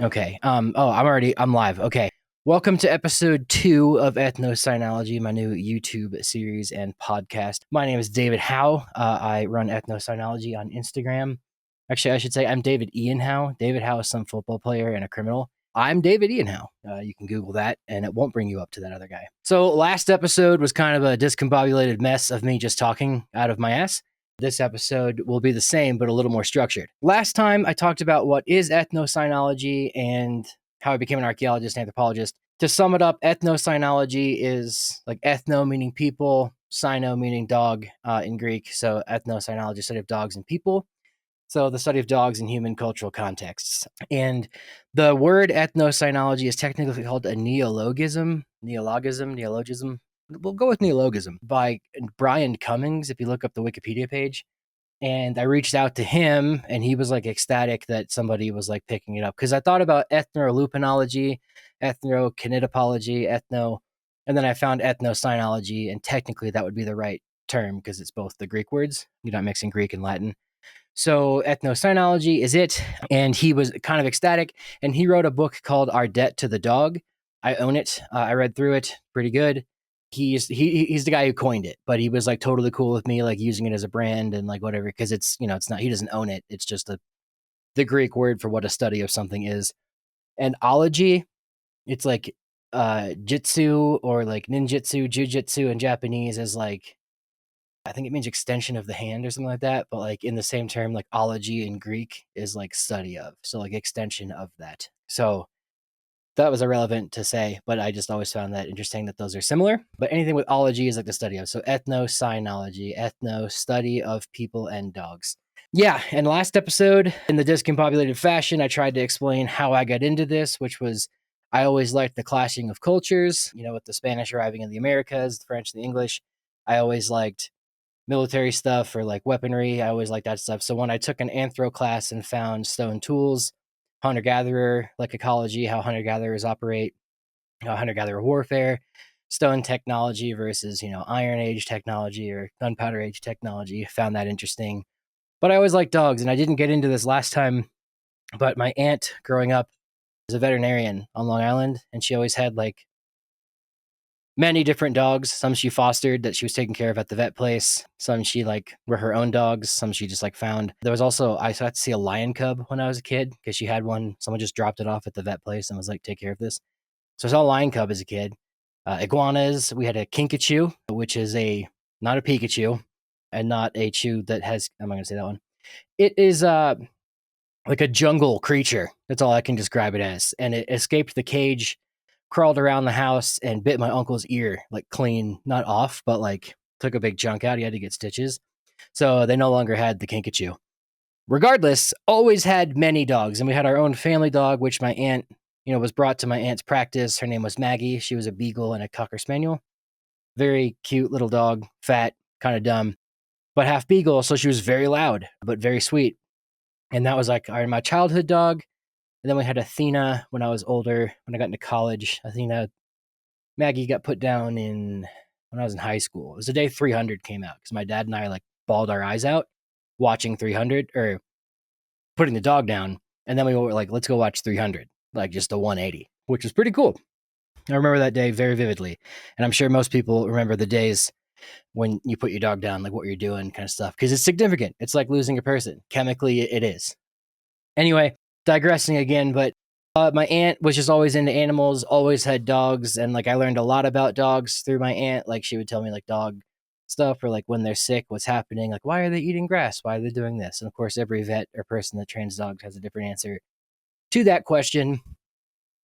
Okay. I'm live. Okay. Welcome to episode 2 of Ethnocynology, my new YouTube series and podcast. My name is David Howe. I run Ethnocynology on Instagram. Actually, I should say I'm David Ian Howe. David Howe is some football player and a criminal. I'm David Ian Howe. You can Google that and it won't bring you up to that other guy. So last episode was kind of a discombobulated mess of me just talking out of my ass. This episode will be the same, but a little more structured. Last time I talked about what is ethnocynology and how I became an archaeologist and anthropologist. To sum it up, ethnocynology is like ethno meaning people, cyno meaning dog in Greek. So ethnocynology, study of dogs and people. So the study of dogs in human cultural contexts. And the word ethnocynology is technically called a neologism. Neologism. We'll go with neologism by Brian Cummings if you look up the Wikipedia page. And I reached out to him and he was like ecstatic that somebody was like picking it up. Because I thought about ethnolupinology, ethnokinetopology, and then I found ethnocynology, and technically that would be the right term because it's both the Greek words. You're not mixing Greek and Latin. So ethnocynology is it. And he was kind of ecstatic. And he wrote a book called Our Debt to the Dog. I own it. I read through it. Pretty good. He's the guy who coined it, but he was like totally cool with me like using it as a brand and like whatever, because it's, it's not, he doesn't own it. It's just the Greek word for what a study of something is. And ology, it's like jitsu or like ninjutsu, jujitsu in Japanese is like, I think it means extension of the hand or something like that. But like in the same term, like ology in Greek is like study of. So like extension of that. So that was irrelevant to say, but I just always found that interesting that those are similar. But anything with ology is like the study of. So ethnocynology, ethno, study of people and dogs. Yeah, and last episode, in the discombobulated fashion, I tried to explain how I got into this, which was I always liked the clashing of cultures, with the Spanish arriving in the Americas, the French, the English. I always liked military stuff or like weaponry. I always liked that stuff. So when I took an anthro class and found stone tools, hunter-gatherer, like ecology, how hunter-gatherers operate, hunter-gatherer warfare, stone technology versus, Iron Age technology or gunpowder age technology, found that interesting. But I always liked dogs, and I didn't get into this last time, but my aunt growing up was a veterinarian on Long Island, and she always had like many different dogs. Some she fostered that she was taking care of at the vet place. Some she like were her own dogs. Some she just like found. There was also, I got to see a lion cub when I was a kid because she had one. Someone just dropped it off at the vet place and was like, take care of this. So I saw a lion cub as a kid. Iguanas. We had a kinkajou, which is not a Pikachu and not a chew that has, I'm not going to say that one. It is like a jungle creature. That's all I can describe it as. And it escaped the cage, crawled around the house, and bit my uncle's ear, like clean, not off, but like took a big chunk out. He had to get stitches. So they no longer had the kinkajou. Regardless, always had many dogs. And we had our own family dog, which my aunt, was brought to my aunt's practice. Her name was Maggie. She was a beagle and a cocker spaniel. Very cute little dog, fat, kind of dumb, but half beagle. So she was very loud, but very sweet. And that was like my childhood dog. And then we had Athena when I was older, when I got into college. Maggie got put down when I was in high school. It was the day 300 came out because my dad and I like bawled our eyes out watching 300 or putting the dog down. And then we were like, let's go watch 300, like just the 180, which was pretty cool. I remember that day very vividly. And I'm sure most people remember the days when you put your dog down, like what you're doing kind of stuff, because it's significant. It's like losing a person. Chemically, it is. Anyway, digressing again, but my aunt was just always into animals, always had dogs, and like I learned a lot about dogs through my aunt. Like she would tell me like dog stuff or like when they're sick, what's happening, like why are they eating grass? Why are they doing this? And of course, every vet or person that trains dogs has a different answer to that question.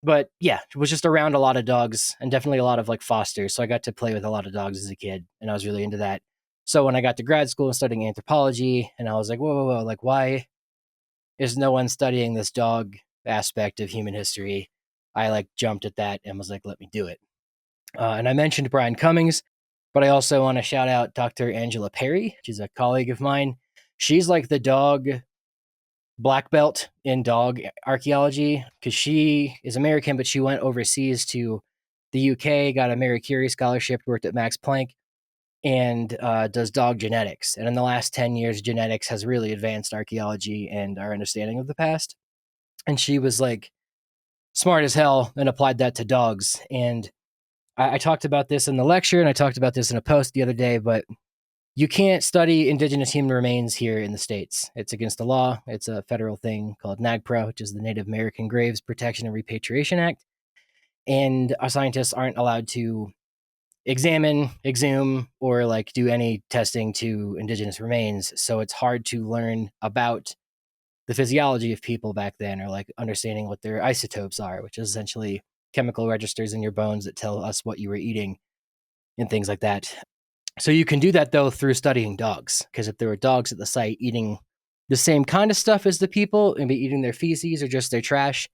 But yeah, it was just around a lot of dogs and definitely a lot of like fosters. So I got to play with a lot of dogs as a kid, and I was really into that. So when I got to grad school and studying anthropology, and I was like, whoa, like why is no one studying this dog aspect of human history? I like jumped at that and was like, let me do it. And I mentioned Brian Cummings, but I also want to shout out Dr. Angela Perri. She's a colleague of mine. She's like the dog black belt in dog archaeology because she is American, but she went overseas to the UK, got a Marie Curie scholarship, worked at Max Planck, and does dog genetics. And in the last 10 years, genetics has really advanced archaeology and our understanding of the past. And she was like smart as hell and applied that to dogs. And I talked about this in the lecture, and I talked about this in a post the other day, but you can't study indigenous human remains here in the States. It's against the law. It's a federal thing called NAGPRA, which is the Native American Graves Protection and Repatriation Act. And our scientists aren't allowed to examine, exhume, or like do any testing to indigenous remains. So it's hard to learn about the physiology of people back then, or like understanding what their isotopes are, which is essentially chemical registers in your bones that tell us what you were eating and things like that. So you can do that though through studying dogs, because if there were dogs at the site eating the same kind of stuff as the people, maybe eating their feces or just their trash,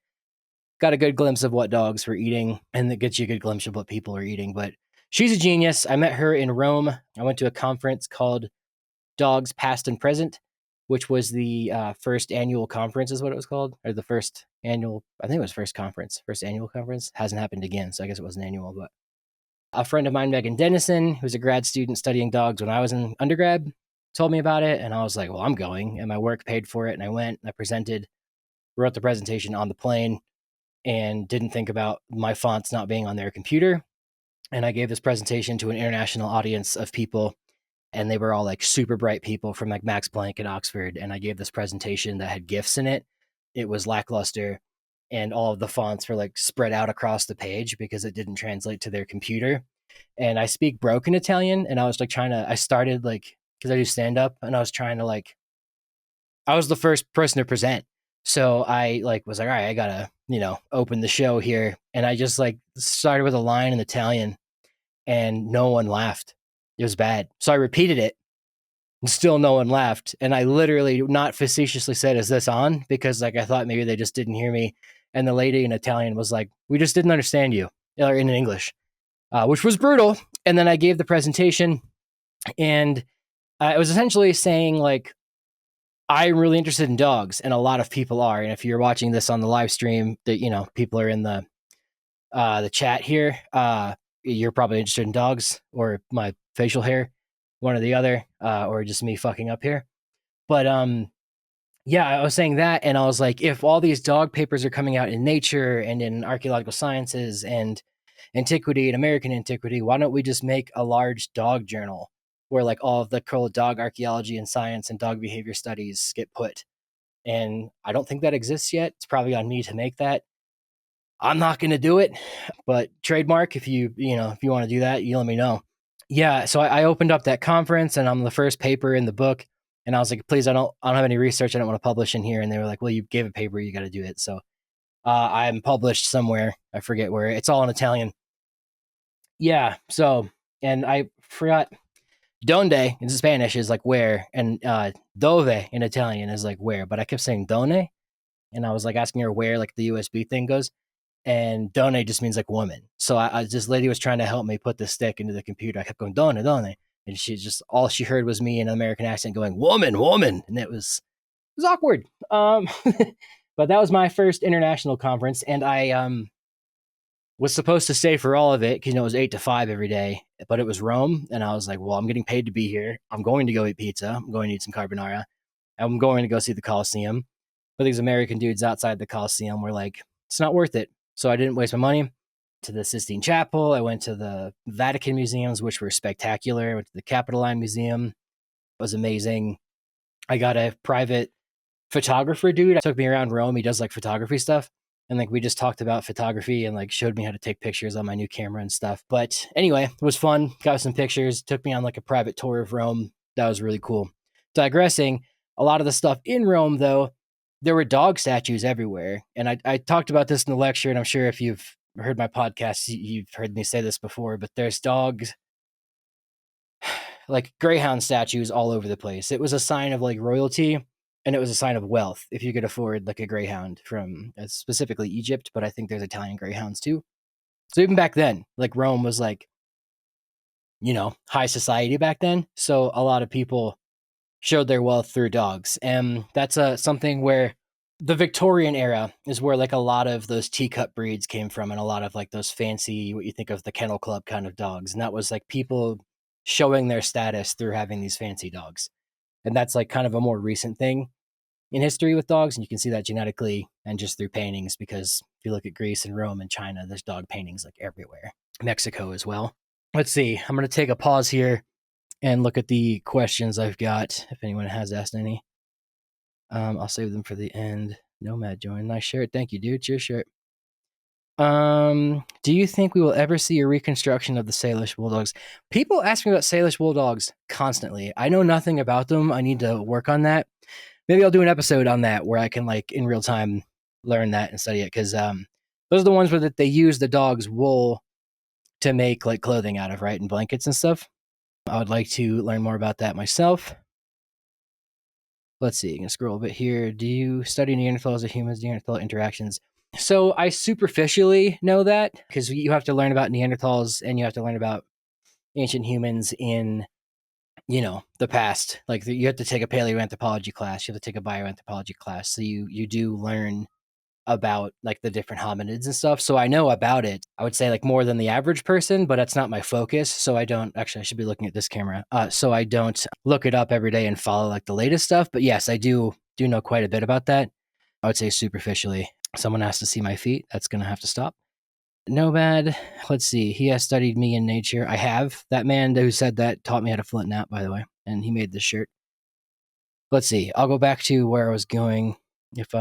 got a good glimpse of what dogs were eating, and that gets you a good glimpse of what people are eating. But she's a genius. I met her in Rome. I went to a conference called Dogs Past and Present, which was the first annual conference, is what it was called, or the first annual. I think it was first annual conference. Hasn't happened again, so I guess it wasn't annual. But a friend of mine, Megan Dennison, who's a grad student studying dogs when I was in undergrad, told me about it, and I was like, well, I'm going, and my work paid for it, and I went, and I presented, wrote the presentation on the plane, and didn't think about my fonts not being on their computer. And I gave this presentation to an international audience of people, and they were all like super bright people from like Max Planck and Oxford. And I gave this presentation that had GIFs in it. It was lackluster, and all of the fonts were like spread out across the page because it didn't translate to their computer. And I speak broken Italian, and I was like I started like, because I do stand up, and I was trying to like, I was the first person to present. So I like was like, all right, I gotta, open the show here. And I just like started with a line in Italian, and no one laughed. It was bad. So I repeated it, and still no one laughed. And I literally not facetiously said, is this on? Because like I thought maybe they just didn't hear me. And the lady in Italian was like, we just didn't understand you, or in English, which was brutal. And then I gave the presentation, and it was essentially saying like, I'm really interested in dogs, and a lot of people are. And if you're watching this on the live stream, that people are in the chat here. You're probably interested in dogs or my facial hair, one or the other, or just me fucking up here. But yeah, I was saying that, and I was like, if all these dog papers are coming out in Nature and in archaeological sciences and antiquity and American antiquity, why don't we just make a large dog journal where like all of the cool dog archaeology and science and dog behavior studies get put? And I don't think that exists yet. It's probably on me to make that. I'm not going to do it, but trademark, if you want to do that, you let me know. Yeah. So I opened up that conference, and I'm the first paper in the book, and I was like, please, I don't have any research. I don't want to publish in here. And they were like, well, you gave a paper, you got to do it. So I'm published somewhere. I forget where. It's all in Italian. Yeah. So, and I forgot, donde in Spanish is like where, and dove in Italian is like where, but I kept saying done, and I was like asking her where like the USB thing goes, and done just means like woman. So this lady was trying to help me put the stick into the computer. I kept going done, and she just, all she heard was me in an American accent going woman, and it was awkward. But that was my first international conference, and I was supposed to stay for all of it because it was 8 to 5 every day, but it was Rome, and I was like, well, I'm getting paid to be here. I'm going to go eat pizza. I'm going to eat some carbonara. I'm going to go see the Colosseum. But these American dudes outside the Colosseum were like, it's not worth it. So I didn't waste my money. To the Sistine Chapel, I went to the Vatican museums, which were spectacular. I went to the Capitoline Museum. It was amazing. I got a private photographer dude. Took me around Rome. He does like photography stuff. And like we just talked about photography and like showed me how to take pictures on my new camera and stuff. But anyway, it was fun. Got some pictures. Took me on like a private tour of Rome. That was really cool. Digressing, a lot of the stuff in Rome, though, there were dog statues everywhere. And I talked about this in the lecture, and I'm sure if you've heard my podcast, you've heard me say this before, but there's dogs, like greyhound statues all over the place. It was a sign of like royalty, and it was a sign of wealth if you could afford like a greyhound from specifically Egypt, but I think there's Italian greyhounds too. So even back then, like Rome was like, high society back then. So a lot of people showed their wealth through dogs. And that's something where the Victorian era is where like a lot of those teacup breeds came from, and a lot of like those fancy, what you think of the kennel club kind of dogs. And that was like people showing their status through having these fancy dogs. And that's like kind of a more recent thing. in history with dogs, and you can see that genetically and just through paintings, because if you look at Greece and Rome and China, there's dog paintings like everywhere. Mexico as well. Let's see. I'm going to take a pause here and look at the questions I've got, if anyone has asked any. I'll save them for the end. Nomad joined. Nice shirt. Thank you, dude. It's your shirt. Do you think we will ever see a reconstruction of the Salish Bulldogs? People ask me about Salish Bulldogs constantly. I know nothing about them. I need to work on that. Maybe I'll do an episode on that where I can, like, in real time learn that and study it, because those are the ones where they use the dog's wool to make like clothing out of, right, and blankets and stuff. I would like to learn more about that myself. Let's see. I'm gonna scroll a bit here. Do you study Neanderthals or humans, Neanderthal interactions? So I superficially know that, because you have to learn about Neanderthals and you have to learn about ancient humans in, the past. Like, you have to take a paleoanthropology class, you have to take a bioanthropology class. So you do learn about like the different hominids and stuff. So I know about it. I would say like more than the average person, but that's not my focus. So I don't actually, I should be looking at this camera. So I don't look it up every day and follow like the latest stuff. But yes, I do know quite a bit about that. I would say superficially. Someone has to see my feet. That's going to have to stop. Nomad, let's see. He has studied me in nature. I have. That man who said that taught me how to flint knap, by the way, and he made this shirt. Let's see. I'll go back to where I was going. If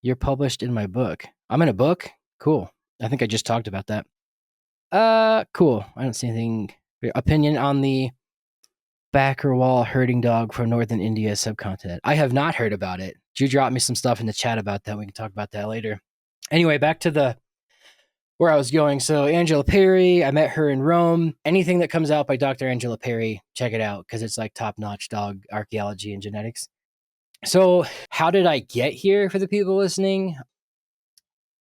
you're published in my book. I'm in a book? Cool. I think I just talked about that. Cool. I don't see anything. Opinion on the Backerwall herding dog from northern India subcontinent. I have not heard about it. You drop me some stuff in the chat about that. We can talk about that later. Anyway, back to where I was going. So Angela Perri, I met her in Rome. Anything that comes out by Dr. Angela Perri, check it out, because it's like top-notch dog archaeology and genetics. So how did I get here, for the people listening?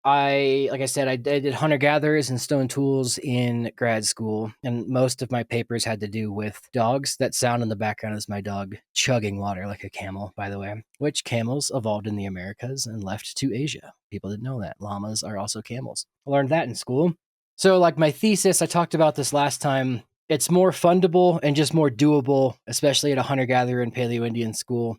Like I said, I did hunter-gatherers and stone tools in grad school, and most of my papers had to do with dogs. That sound in the background is my dog chugging water like a camel, by the way, which camels evolved in the Americas and left to Asia. People didn't know that. Llamas are also camels. I learned that in school. So like my thesis, I talked about this last time. It's more fundable and just more doable, especially at a hunter-gatherer and Paleo-Indian school,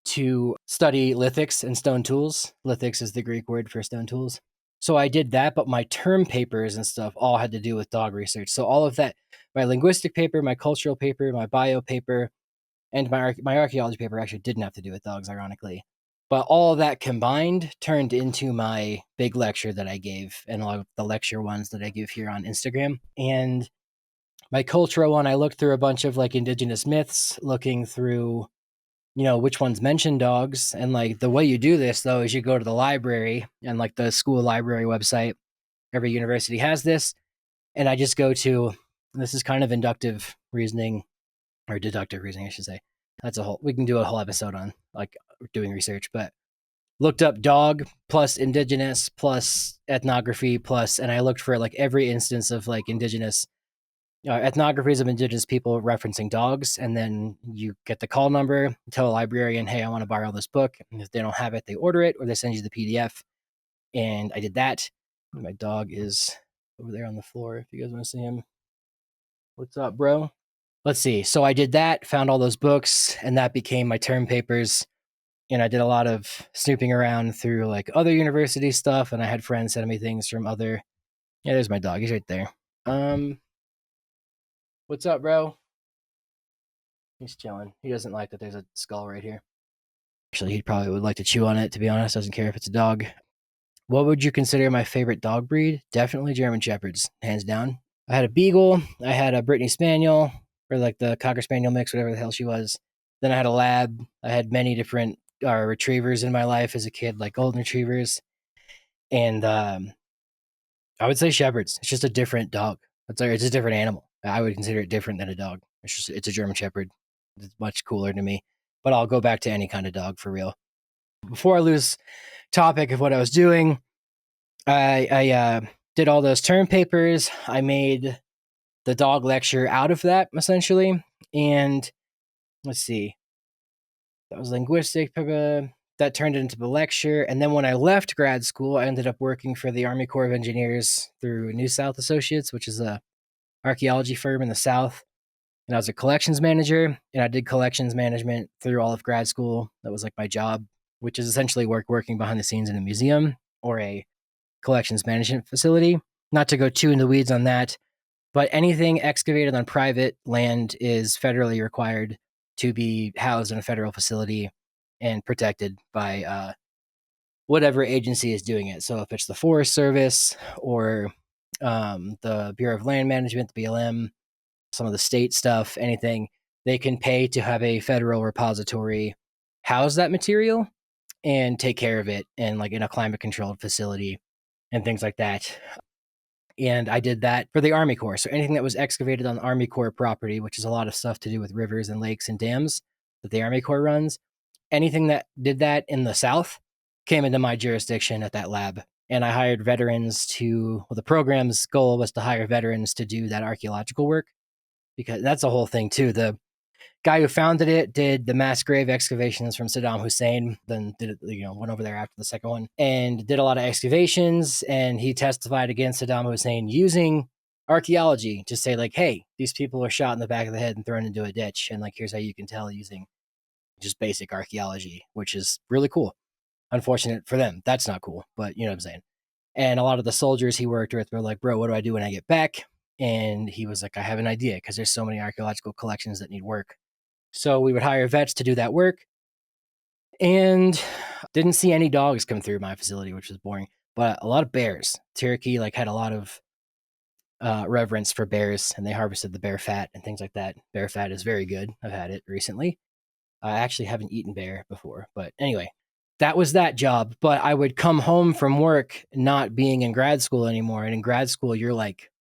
to study lithics and stone tools. Lithics is the Greek word for stone tools. So I did that, but my term papers and stuff all had to do with dog research. So all of that, my linguistic paper, my cultural paper, my bio paper, and my archaeology paper actually didn't have to do with dogs, ironically. But all of that combined turned into my big lecture that I gave, and a lot of the lecture ones that I give here on Instagram. And my cultural one, I looked through a bunch of like indigenous myths, looking through which ones mention dogs. And like the way you do this though is you go to the library, and like the school library website, every university has this. And I just go to, this is kind of inductive reasoning, or deductive reasoning, I should say. We can do a whole episode on like doing research, but looked up dog plus indigenous plus ethnography plus, and I looked for like every instance of like indigenous ethnographies of indigenous people referencing dogs, and then you get the call number, tell a librarian, hey, I want to borrow this book. And if they don't have it, they order it, or they send you the PDF. And I did that. My dog is over there on the floor if you guys want to see him. What's up, bro? Let's see. So I did that, found all those books, and that became my term papers. And I did a lot of snooping around through like other university stuff, and I had friends send me things from other. Yeah, there's my dog. He's right there. What's up, bro? He's chilling. He doesn't like that there's a skull right here. Actually, he probably would like to chew on it, to be honest. Doesn't care if it's a dog. What would you consider my favorite dog breed? Definitely German Shepherds, hands down. I had a Beagle. I had a Brittany Spaniel, or like the Cocker Spaniel mix, whatever the hell she was. Then I had a Lab. I had many different retrievers in my life as a kid, like golden retrievers. And I would say Shepherds. It's just a different dog. It's a different animal. I would consider it different than a dog. It's a German Shepherd. It's much cooler to me. But I'll go back to any kind of dog for real. Before I lose topic of what I was doing, I did all those term papers. I made the dog lecture out of that, essentially. And let's see. That was linguistic. That turned into the lecture. And then when I left grad school, I ended up working for the Army Corps of Engineers through New South Associates, which is a archaeology firm in the South. And I was a collections manager, and I did collections management through all of grad school. That was like my job, which is essentially working behind the scenes in a museum or a collections management facility. Not to go too in the weeds on that, but anything excavated on private land is federally required to be housed in a federal facility and protected by whatever agency is doing it. So if it's the Forest Service or the Bureau of Land Management, the BLM, some of the state stuff, anything, they can pay to have a federal repository house that material and take care of it and like in a climate controlled facility and things like that. And I did that for the Army Corps. So anything that was excavated on Army Corps property, which is a lot of stuff to do with rivers and lakes and dams that the Army Corps runs, anything that did that in the South came into my jurisdiction at that lab. And I hired veterans the program's goal was to hire veterans to do that archaeological work, because that's the whole thing too. The guy who founded it did the mass grave excavations from Saddam Hussein, then did it, went over there after the second one and did a lot of excavations. And he testified against Saddam Hussein using archaeology to say like, hey, these people were shot in the back of the head and thrown into a ditch. And like, here's how you can tell using just basic archaeology, which is really cool. Unfortunate for them. That's not cool, but you know what I'm saying? And a lot of the soldiers he worked with were like, bro, what do I do when I get back? And he was like, I have an idea, because there's so many archaeological collections that need work. So we would hire vets to do that work, and didn't see any dogs come through my facility, which was boring, but a lot of bears. Cherokee had a lot of reverence for bears, and they harvested the bear fat and things like that. Bear fat is very good. I've had it recently. I actually haven't eaten bear before, but anyway, that was that job. But I would come home from work not being in grad school anymore. And in grad school, you're like,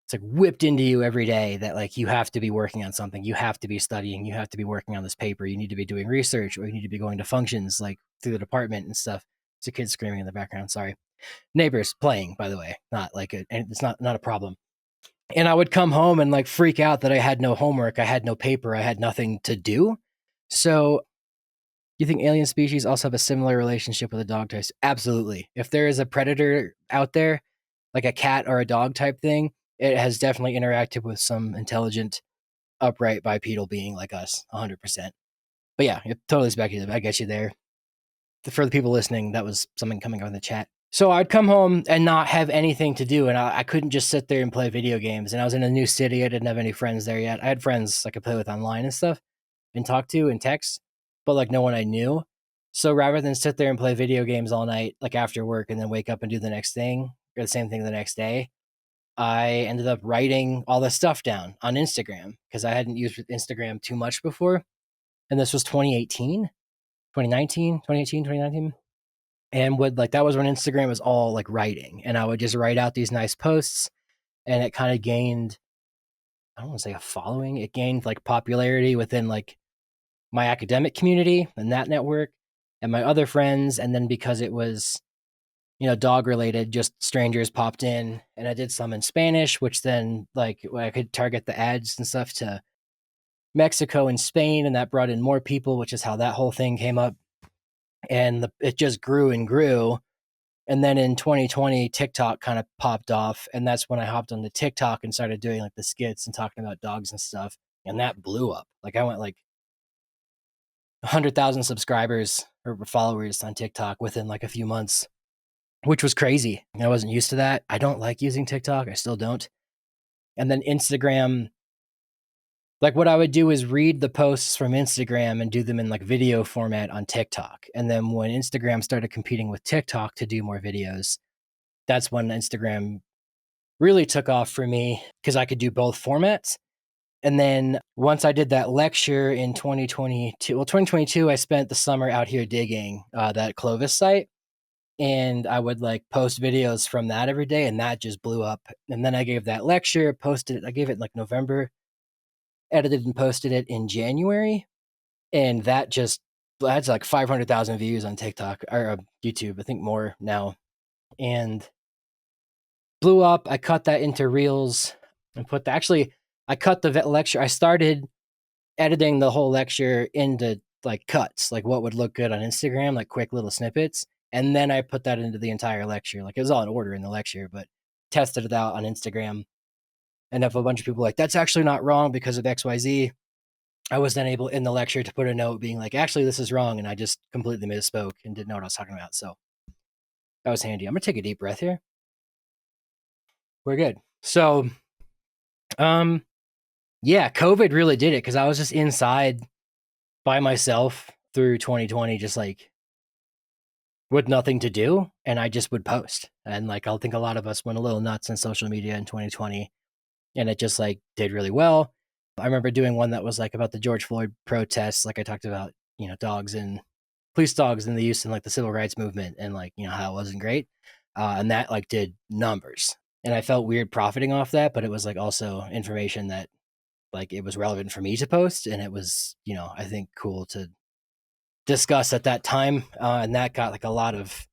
it's like whipped into you every day that you have to be working on something. You have to be studying. You have to be working on this paper. You need to be doing research, or you need to be going to functions through the department and stuff. It's a kid screaming in the background. Sorry. Neighbors playing, by the way, and it's not a problem. And I would come home and freak out that I had no homework. I had no paper. I had nothing to do. So you think alien species also have a similar relationship with a dog type? Absolutely. If there is a predator out there, like a cat or a dog type thing, it has definitely interacted with some intelligent, upright bipedal being like us, 100%. But yeah, it's totally speculative. I get you there. For the people listening, that was something coming up in the chat. So I'd come home and not have anything to do, and I couldn't just sit there and play video games. And I was in a new city. I didn't have any friends there yet. I had friends I could play with online and stuff and talk to and text, but no one I knew. So rather than sit there and play video games all night, after work, and then wake up and do the next thing or the same thing the next day, I ended up writing all this stuff down on Instagram, because I hadn't used Instagram too much before. And this was 2018, 2019, 2018, 2019. And that was when Instagram was all writing. And I would just write out these nice posts, and it kind of gained, I don't want to say a following. It gained popularity within my academic community and that network and my other friends. And then because it was, dog related, just strangers popped in, and I did some in Spanish, which then I could target the ads and stuff to Mexico and Spain. And that brought in more people, which is how that whole thing came up. And it just grew and grew. And then in 2020, TikTok kind of popped off. And that's when I hopped on the TikTok and started doing the skits and talking about dogs and stuff. And that blew up. I went 100,000 subscribers or followers on TikTok within a few months, which was crazy. I wasn't used to that. I don't like using TikTok. I still don't. And then Instagram, what I would do is read the posts from Instagram and do them in video format on TikTok. And then when Instagram started competing with TikTok to do more videos, that's when Instagram really took off for me, because I could do both formats. And then once I did that lecture in 2022, I spent the summer out here digging that Clovis site. And I would post videos from that every day, and that just blew up. And then I gave that lecture, I gave it November, edited and posted it in January. And that that's 500,000 views on TikTok or YouTube, I think more now. And blew up. I cut that into reels and I cut the lecture. I started editing the whole lecture into cuts, what would look good on Instagram, quick little snippets. And then I put that into the entire lecture. It was all in order in the lecture, but tested it out on Instagram. And if a bunch of people were like, that's actually not wrong because of XYZ, I was then able in the lecture to put a note being like, actually, this is wrong. And I just completely misspoke and didn't know what I was talking about. So that was handy. I'm going to take a deep breath here. We're good. So, yeah, COVID really did it because I was just inside by myself through 2020, just like with nothing to do. And I just would post. And like, I think a lot of us went a little nuts on social media in 2020 and it just like did really well. I remember doing one that was like about the George Floyd protests. Like I talked about, dogs and police dogs and the use in like the civil rights movement and like, how it wasn't great. And that like did numbers. And I felt weird profiting off that, but it was like also information that like it was relevant for me to post. And it was, I think cool to discuss at that time. And that got like a lot of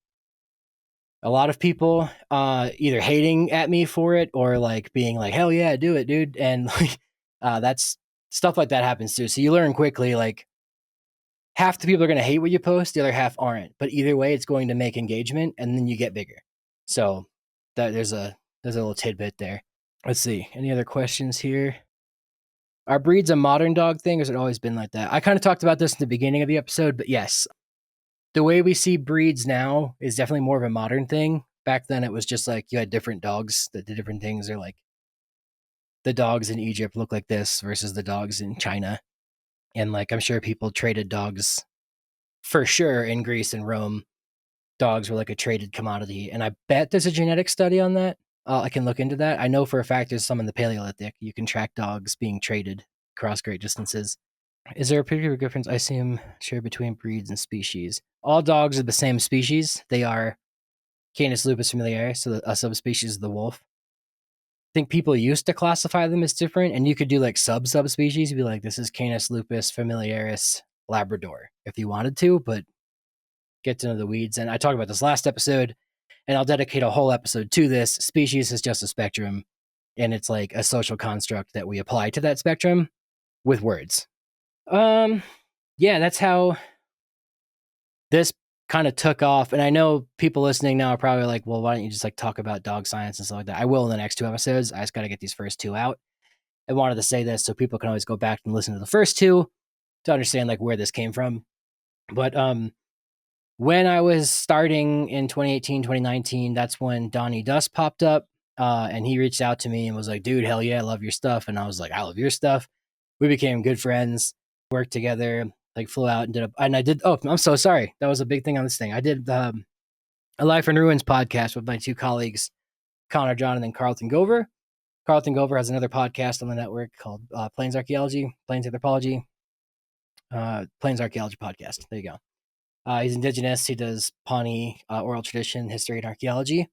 people either hating at me for it or like being like, hell yeah, do it, dude. And like that's stuff like that happens too. So you learn quickly, like half the people are going to hate what you post, the other half aren't. But either way, it's going to make engagement and then you get bigger. So that there's a little tidbit there. Let's see. Any other questions here? Are breeds a modern dog thing or has it always been like that? I kind of talked about this in the beginning of the episode, but yes, the way we see breeds now is definitely more of a modern thing. Back then, it was just like you had different dogs that did different things. Or like the dogs in Egypt look like this versus the dogs in China. And like I'm sure people traded dogs for sure in Greece and Rome. Dogs were like a traded commodity. And I bet there's a genetic study on that. I can look into that. I know for a fact there's some in the Paleolithic. You can track dogs being traded across great distances. Is there a particular difference I assume share between breeds and species? All dogs are the same species. They are Canis lupus familiaris, so a subspecies of the wolf. I think people used to classify them as different, and you could do like subspecies. You'd be like, this is Canis lupus familiaris Labrador if you wanted to, but get to know the weeds. And I talked about this last episode, and I'll dedicate a whole episode to this. Species is just a spectrum, and it's like a social construct that we apply to that spectrum with words. Yeah, that's how this kind of took off. And I know people listening now are probably like, well, why don't you just like talk about dog science and stuff like that? I will in the next 2 episodes. I just got to get these first 2 out. I wanted to say this so people can always go back and listen to the first 2 to understand like where this came from. But when I was starting in 2018, 2019, that's when Donnie Dust popped up. And he reached out to me and was like, dude, hell yeah, I love your stuff. And I was like, I love your stuff. We became good friends, worked together, like flew out and I did, oh, I'm so sorry. That was a big thing on this thing. I did a Life in Ruins podcast with my 2 colleagues, Connor John and then Carlton Gover. Carlton Gover has another podcast on the network called Plains Archaeology, Plains Anthropology, Plains Archaeology podcast. There you go. He's indigenous. He does Pawnee oral tradition, history, and archaeology.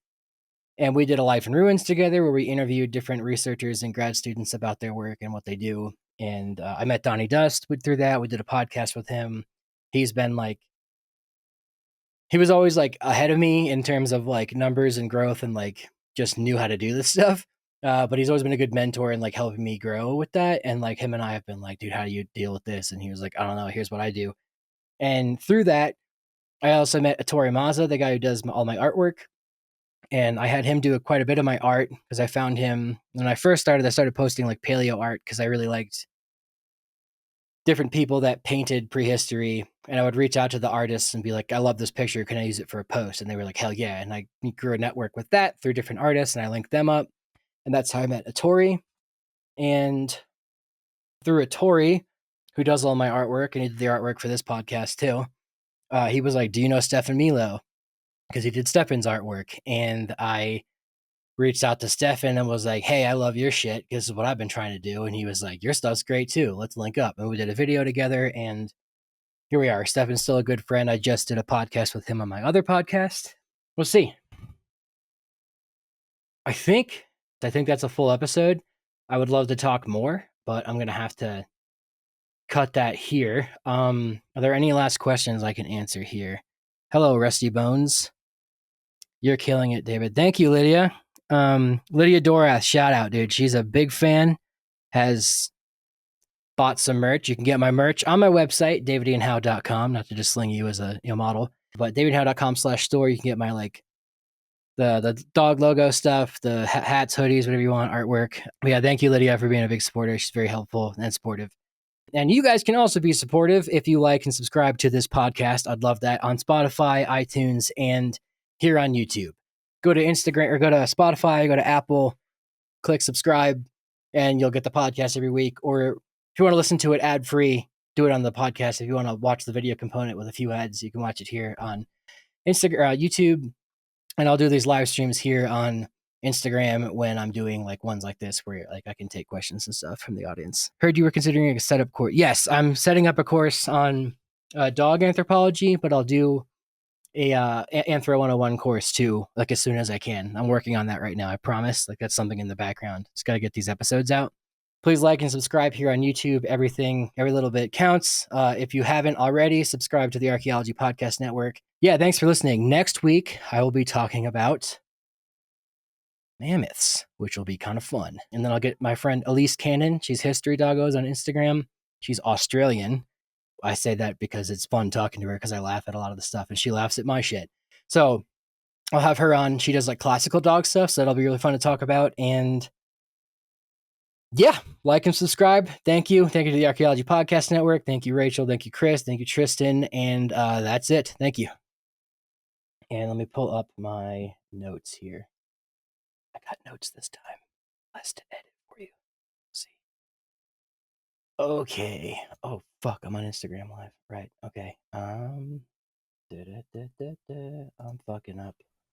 And we did a Life in Ruins together where we interviewed different researchers and grad students about their work and what they do. And I met Donnie Dust through that. We did a podcast with him. He's been like, he was always like ahead of me in terms of like numbers and growth and like just knew how to do this stuff. But he's always been a good mentor and like helping me grow with that. And like him and I have been like, dude, how do you deal with this? And he was like, I don't know. Here's what I do. And through that, I also met Ettore Mazza, the guy who does all my artwork. And I had him do quite a bit of my art because I found him when I first started. I started posting like paleo art because I really liked different people that painted prehistory. And I would reach out to the artists and be like, I love this picture. Can I use it for a post? And they were like, hell yeah. And I grew a network with that through different artists and I linked them up. And that's how I met Ettore. And through Ettore, who does all my artwork and he did the artwork for this podcast too, he was like, do you know Stefan Milo? Because he did Stefan's artwork. And I reached out to Stefan and was like, hey, I love your shit. This is what I've been trying to do. And he was like, your stuff's great too. Let's link up. And we did a video together and here we are. Stefan's still a good friend. I just did a podcast with him on my other podcast. We'll see. I think that's a full episode. I would love to talk more, but I'm going to have to cut that here. Are there any last questions I can answer here? Hello, Rusty Bones. You're killing it, David. Thank you, Lydia. Lydia Dorath, shout out, dude. She's a big fan, has bought some merch. You can get my merch on my website, davidianhowe.com, not to just sling you as a model, but davidhowe.com/store. You can get my like the dog logo stuff, the hats, hoodies, whatever you want, artwork. But yeah, thank you, Lydia, for being a big supporter. She's very helpful and supportive. And you guys can also be supportive if you like and subscribe to this podcast. I'd love that on Spotify, iTunes, and here on YouTube. Go to Instagram or go to Spotify, go to Apple, click subscribe, and you'll get the podcast every week. Or if you want to listen to it ad free, do it on the podcast. If you want to watch the video component with a few ads, you can watch it here on Instagram, YouTube, and I'll do these live streams here on Instagram when I'm doing like ones like this where like I can take questions and stuff from the audience. Heard you were considering a setup course. Yes, I'm setting up a course on dog anthropology, but I'll do a Anthro 101 course too, like as soon as I can. I'm working on that right now. I promise. Like that's something in the background. Just got to get these episodes out. Please like and subscribe here on YouTube. Everything, every little bit counts. If you haven't already, subscribe to the Archaeology Podcast Network. Yeah, thanks for listening. Next week, I will be talking about mammoths, which will be kind of fun. And then I'll get my friend Elise Cannon. She's History Doggos on Instagram. She's Australian. I say that because it's fun talking to her because I laugh at a lot of the stuff and she laughs at my shit. So I'll have her on. She does like classical dog stuff. So that'll be really fun to talk about. And yeah, like and subscribe. Thank you. Thank you to the Archaeology Podcast Network. Thank you, Rachel. Thank you, Chris. Thank you, Tristan. And that's it. Thank you. And let me pull up my notes here. I got notes this time. Less to edit for you. Let's see. Okay. Oh fuck, I'm on Instagram Live. Right. Okay. I'm fucking up.